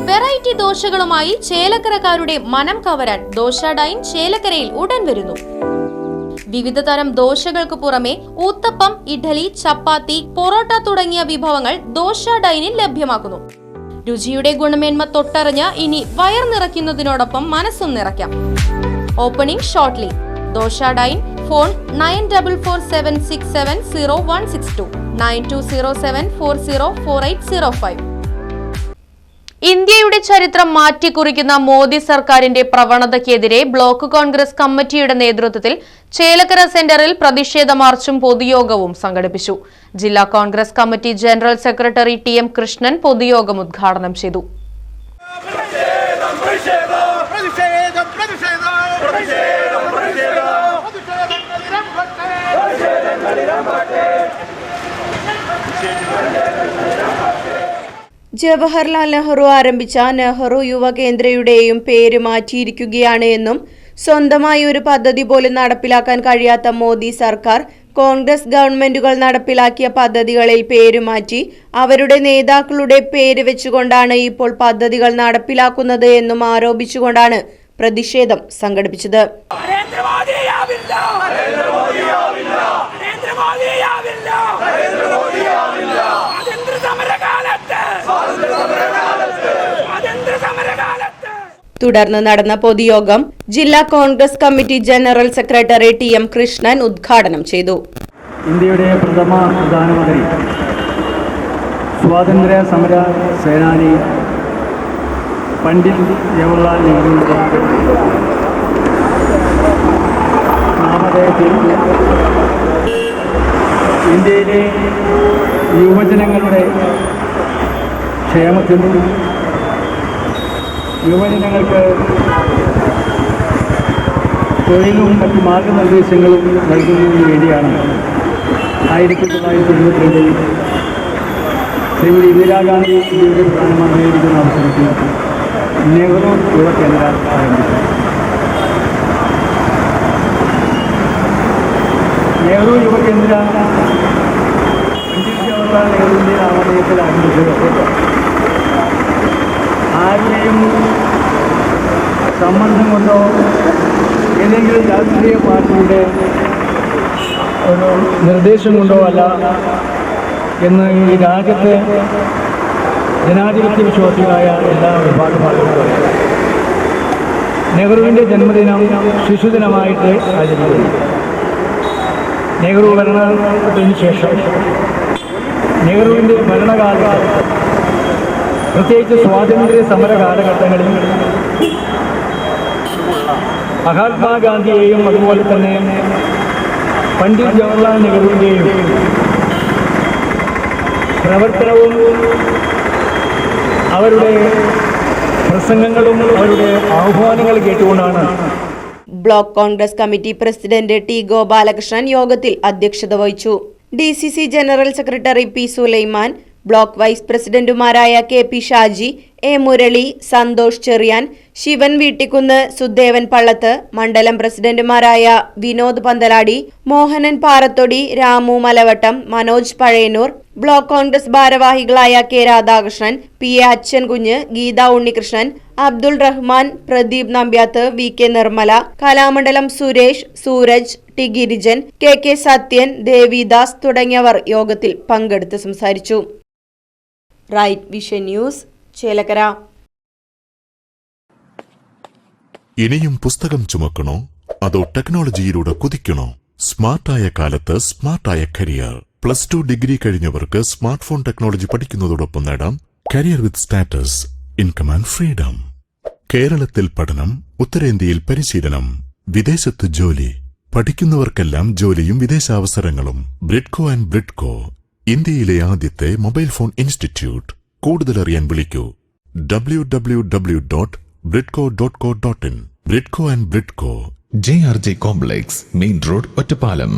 Variety ദോശകളുമായി ചേലക്കരക്കാരുടെ മനം കവരാൻ dosa dine ചേലക്കരയിൽ ഉടൻ വരുന്നു. വിവിധ തരം ദോശകൾക്ക് പുറമെ ഊത്തപ്പം, ഇഡ്ഡലി, ചപ്പാത്തി, പൊറോട്ട തുടങ്ങിയ വിഭവങ്ങൾ ദോശ ഡൈനിൽ ലഭ്യമാക്കുന്നു. രുചിയുടെ ഗുണമേന്മ തൊട്ടറിഞ്ഞ് ഇനി വയർ നിറയ്ക്കുന്നതിനോടൊപ്പം മനസ്സും നിറയ്ക്കാം. Opening shortly. Dosa dine. Phone 9447670162 9207404805. ഇന്ത്യയുടെ ചരിത്രം മാറ്റിക്കുറിക്കുന്ന മോദി സർക്കാരിന്റെ പ്രവണതയ്ക്കെതിരെ ബ്ലോക്ക് കോൺഗ്രസ് കമ്മിറ്റിയുടെ നേതൃത്വത്തിൽ ചേലക്കര സെന്ററിൽ പ്രതിഷേധ മാർച്ചും പൊതുയോഗവും സംഘടിപ്പിച്ചു. ജില്ലാ Congress committee general secretary TM Krishnan പൊതുയോഗം ഉദ്ഘാടനം ചെയ്തു. ജവഹർലാൽ നെഹ്റു ആരംഭിച്ച നെഹ്റു യുവകേന്ദ്രയുടെയും പേര് മാറ്റിയിരിക്കുകയാണ് എന്നും സ്വന്തമായി ഒരു പദ്ധതി പോലും നടപ്പിലാക്കാൻ കഴിയാത്ത മോദി സർക്കാർ കോൺഗ്രസ് ഗവൺമെന്റുകൾ നടപ്പിലാക്കിയ പദ്ധതികളിൽ പേരുമാറ്റി അവരുടെ നേതാക്കളുടെ പേര് വെച്ചുകൊണ്ടാണ് ഇപ്പോൾ പദ്ധതികൾ നടപ്പിലാക്കുന്നത് എന്നും ആരോപിച്ചുകൊണ്ടാണ് പ്രതിഷേധം സംഘടിപ്പിച്ചത്. തുടർന്ന് നടന്ന പൊതുയോഗം ജില്ലാ Congress committee general secretary TM Krishnan ഉദ്ഘാടനം ചെയ്തു. ഇന്ത്യയുടെ പ്രഥമ പ്രധാനമന്ത്രി, സ്വാതന്ത്ര്യ സമര സേനാനി പണ്ഡിറ്റ് ജവഹർലാൽ നെഹ്റുവിന്റെ നാമധേയത്തിൽ ഇന്ത്യയിലെ യുവജനങ്ങളുടെ ക്ഷേമത്തിനും യുവജനങ്ങൾക്ക് തൊഴിലും മറ്റു മാർഗനിർദ്ദേശങ്ങളും നൽകുന്നതിന് വേണ്ടിയാണ് 1922 ശ്രീമതി ഇന്ദിരാഗാന്ധി ഇന്ത്യയുടെ പ്രധാനമന്ത്രിയായിരിക്കുന്ന അവസരത്തിൽ നെഹ്റു യുവകേന്ദ്ര ആരംഭിച്ചു. നെഹ്റു യുവകേന്ദ്ര പണ്ഡിറ്റ് ജവഹർലാൽ നെഹ്റുവിൻ്റെ നാമധേയത്തിൽ ആരംഭിച്ചത് ആരുടെയും സംബന്ധം കൊണ്ടോ ഏതെങ്കിലും രാഷ്ട്രീയ പാർട്ടിയുടെ ഒരു നിർദ്ദേശം കൊണ്ടോ അല്ല എന്ന് ഈ രാജ്യത്തെ ജനാധിപത്യ വിശ്വാസികളായ എല്ലാ വിഭാഗങ്ങളും നെഹ്റുവിൻ്റെ ജന്മദിനം ശിശുദിനമായിട്ട് ആചരിക്കുന്നു. നെഹ്റു ഭരണത്തിന് ശേഷം നെഹ്റുവിൻ്റെ ഭരണകാലത്ത് പ്രത്യേകിച്ച് സ്വാതന്ത്ര്യ സമര കാലഘട്ടങ്ങളിൽ മഹാത്മാഗാന്ധിയെയും അതുപോലെ തന്നെ പണ്ഡിറ്റ് ജവഹർലാൽ നെഹ്റുവിൻ്റെയും പ്രവർത്തനവും അവരുടെ പ്രസംഗങ്ങളും അവരുടെ ആഹ്വാനങ്ങൾ കേട്ടുകൊണ്ടാണ് block Congress committee president T Gopalakrishnan യോഗത്തിൽ അധ്യക്ഷത വഹിച്ചു. DCC general secretary P Sulaiman, block vice പ്രസിഡന്റുമാരായ KP ഷാജി, A മുരളി, സന്തോഷ് ചെറിയാൻ, ശിവൻ വീട്ടിക്കുന്ന്, സുദേവൻ പള്ളത്ത്, മണ്ഡലം പ്രസിഡന്റുമാരായ വിനോദ് പന്തലാടി, മോഹനൻ പാറത്തൊടി, രാമു മലവട്ടം, മനോജ് പഴയന്നൂർ, ബ്ലോക്ക് കോൺഗ്രസ് ഭാരവാഹികളായ K Radhakrishnan, PA Achankunju, Geetha Unnikrishnan, Abdul Rahman, Pradeep Nambiath, VK Nirmala, Kalamandalam Suresh, Sooraj, T Girijan, KK Sathyan, Devidas തുടങ്ങിയവർ യോഗത്തിൽ പങ്കെടുത്ത് സംസാരിച്ചു. Right vision news, Chelakkara. ഇനിയും പുസ്തകം ചുമക്കണോ അതോ ടെക്നോളജിയിലൂടെ കുതിക്കണോ? സ്മാർട്ടായ കാലത്ത് സ്മാർട്ടായ കരിയർ. +2 ഡിഗ്രി കഴിഞ്ഞവർക്ക് സ്മാർട്ട് ഫോൺ ടെക്നോളജി പഠിക്കുന്നതോടൊപ്പം നേടാം career with status, income and freedom. കേരളത്തിൽ പഠനം, ഉത്തരേന്ത്യയിൽ പരിശീലനം, വിദേശത്ത് ജോലി. പഠിക്കുന്നവർക്കെല്ലാം ജോലിയും വിദേശാവസരങ്ങളും. ബ്രിഡ്കോ ആൻഡ് ബ്രിഡ്കോ, ഇന്ത്യയിലെ ആദ്യത്തെ മൊബൈൽ ഫോൺ ഇൻസ്റ്റിറ്റ്യൂട്ട്. കൂടുതലറിയാൻ വിളിക്കൂ www.bridco.co.in. Bridco and Bridco, JRJ complex, main road, Ottapalam.